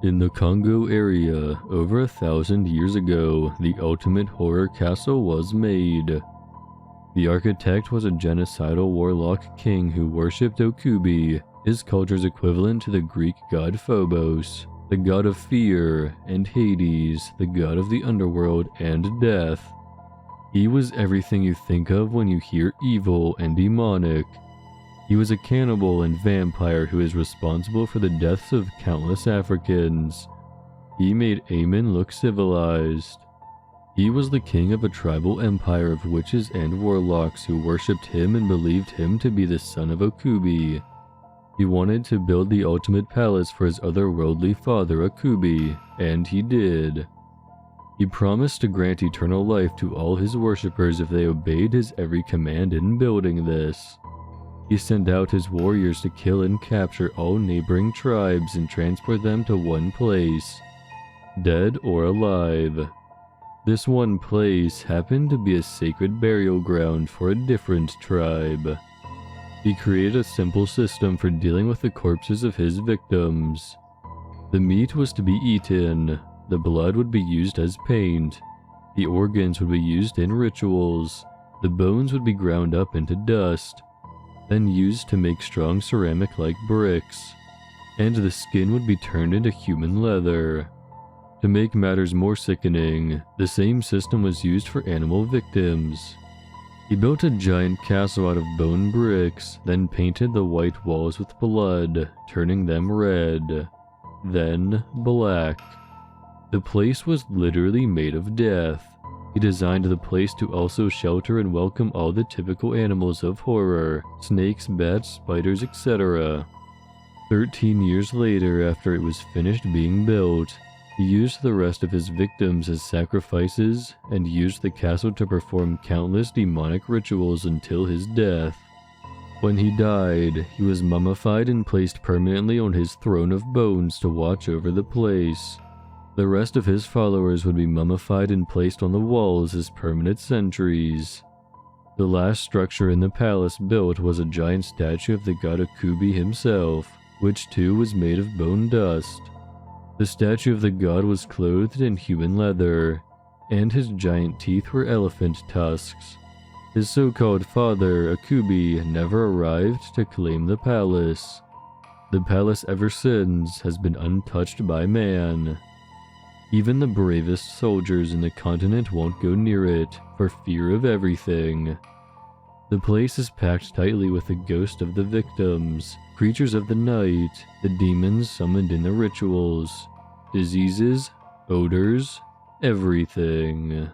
In the Congo area, over 1,000 years ago, the ultimate horror castle was made. The architect was a genocidal warlock king who worshipped Okubi, his culture's equivalent to the Greek god Phobos, the god of fear, and Hades, the god of the underworld and death. He was everything you think of when you hear evil and demonic. He was a cannibal and vampire who is responsible for the deaths of countless Africans. He made Amen look civilized. He was the king of a tribal empire of witches and warlocks who worshipped him and believed him to be the son of Okubi. He wanted to build the ultimate palace for his otherworldly father Okubi, and he did. He promised to grant eternal life to all his worshippers if they obeyed his every command in building this. He sent out his warriors to kill and capture all neighboring tribes and transport them to one place, dead or alive. This one place happened to be a sacred burial ground for a different tribe. He created a simple system for dealing with the corpses of his victims. The meat was to be eaten, the blood would be used as paint, the organs would be used in rituals, the bones would be ground up into dust, then used to make strong ceramic-like bricks, and the skin would be turned into human leather. To make matters more sickening, the same system was used for animal victims. He built a giant castle out of bone bricks, then painted the white walls with blood, turning them red, then black. The place was literally made of death. He designed the place to also shelter and welcome all the typical animals of horror, snakes, bats, spiders, etc. 13 years later, after it was finished being built, he used the rest of his victims as sacrifices and used the castle to perform countless demonic rituals until his death. When he died, he was mummified and placed permanently on his throne of bones to watch over the place. The rest of his followers would be mummified and placed on the walls as permanent sentries. The last structure in the palace built was a giant statue of the god Okubi himself, which too was made of bone dust. The statue of the god was clothed in human leather, and his giant teeth were elephant tusks. His so-called father, Okubi, never arrived to claim the palace. The palace ever since has been untouched by man. Even the bravest soldiers in the continent won't go near it, for fear of everything. The place is packed tightly with the ghosts of the victims, creatures of the night, the demons summoned in the rituals, diseases, odors, everything.